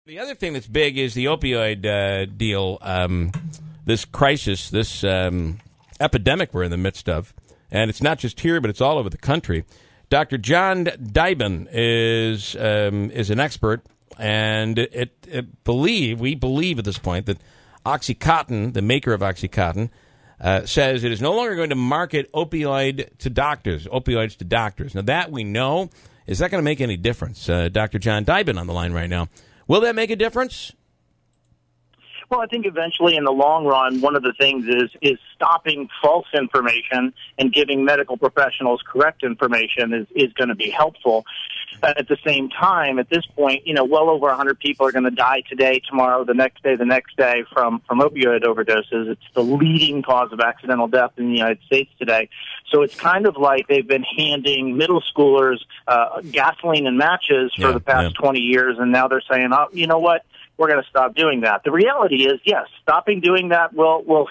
The other thing that's big is the opioid deal, this crisis, this epidemic we're in the midst of. And it's not just here, but it's all over the country. Dr. John Dyben is an expert, and we believe at this point that OxyContin, the maker of OxyContin, says it is no longer going to market opioids to doctors. Now, that we know. Is that going to make any difference? Dr. John Dyben on the line right now. Will that make a difference? Well, I think eventually in the long run, one of the things is stopping false information and giving medical professionals correct information is going to be helpful. At the same time, at this point, well over 100 people are going to die today, tomorrow, the next day from opioid overdoses. It's the leading cause of accidental death in the United States today. So it's kind of like they've been handing middle schoolers gasoline and matches for the past 20 years, and now they're saying, oh, you know what? We're going to stop doing that. The reality is, yes, stopping doing that will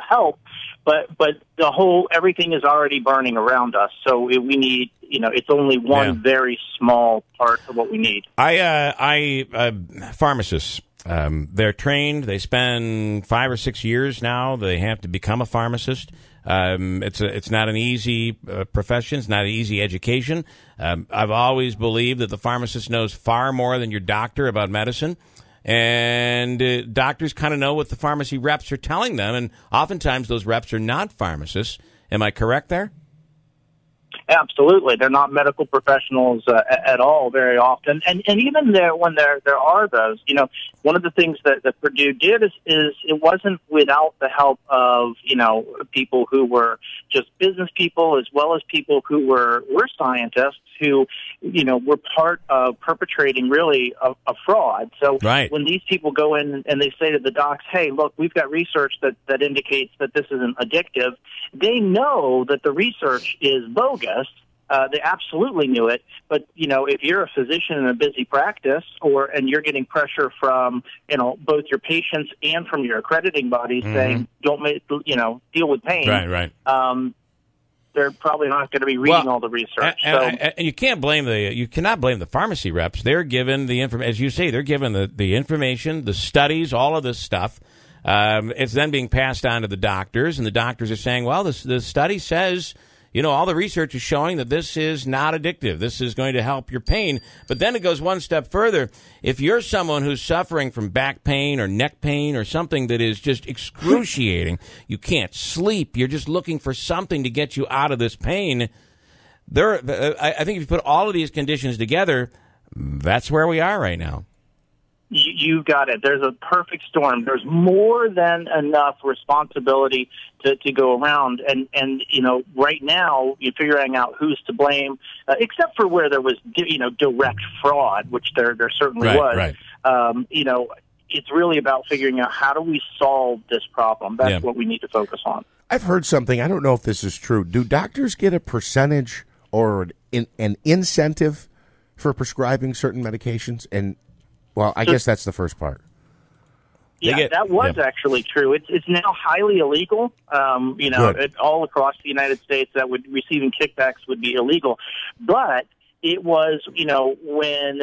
help, but everything is already burning around us. So we need, it's only one very small part of what we need. Pharmacists, they're trained. They spend 5 or 6 years now. They have to become a pharmacist. It's not an easy profession. It's not an easy education. I've always believed that the pharmacist knows far more than your doctor about medicine. And doctors kind of know what the pharmacy reps are telling them, and oftentimes those reps are not pharmacists. Am I correct there? Absolutely. They're not medical professionals at all very often. And even when there are those, one of the things that Purdue did is it wasn't without the help of, people who were just business people as well as people who were scientists who, were part of perpetrating really a fraud. So when these people go in and they say to the docs, hey, look, we've got research that indicates that this isn't addictive, they know that the research is bogus. They absolutely knew it, but if you're a physician in a busy practice, and you're getting pressure from both your patients and from your accrediting bodies saying don't deal with pain, they're probably not going to be reading all the research. And you cannot blame the pharmacy reps. They're given the information, as you say, they're given the information, the studies, all of this stuff. It's then being passed on to the doctors, and the doctors are saying, well, the study says, all the research is showing that this is not addictive. This is going to help your pain. But then it goes one step further. If you're someone who's suffering from back pain or neck pain or something that is just excruciating, you can't sleep, you're just looking for something to get you out of this pain. I think if you put all of these conditions together, that's where we are right now. You got it. There's a perfect storm. There's more than enough responsibility to go around. And right now, you're figuring out who's to blame, except for where there was, direct fraud, which there certainly was. Right. It's really about figuring out how do we solve this problem. That's what we need to focus on. I've heard something. I don't know if this is true. Do doctors get a percentage or an incentive for prescribing certain medications? And well, I guess that's the first part. Yeah, that was actually true. It's now highly illegal. All across the United States, that receiving kickbacks would be illegal. But it was, when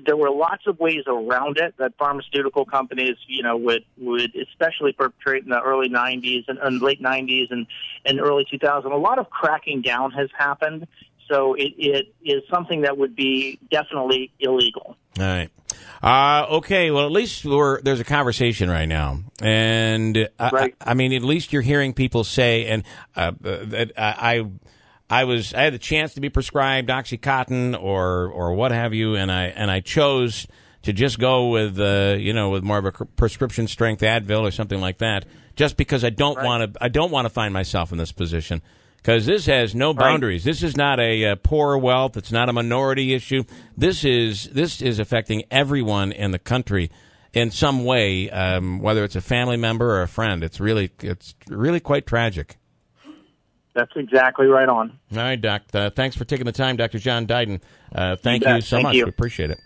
there were lots of ways around it that pharmaceutical companies, would especially perpetrate in the early 90s and late 90s and early 2000s. A lot of cracking down has happened. So it is something that would be definitely illegal. All right. Okay. Well, at least there's a conversation right now, and I mean, at least you're hearing people say, and that I had the chance to be prescribed OxyContin or what have you, and I chose to just go with with more of a prescription strength Advil or something like that, just because I don't want to find myself in this position. Because this has no boundaries. This is not a poor wealth. It's not a minority issue. This is affecting everyone in the country in some way, whether it's a family member or a friend. It's really quite tragic. That's exactly right on. All right, Doc. Thanks for taking the time, Dr. John Dyben. Thank you so much. We appreciate it.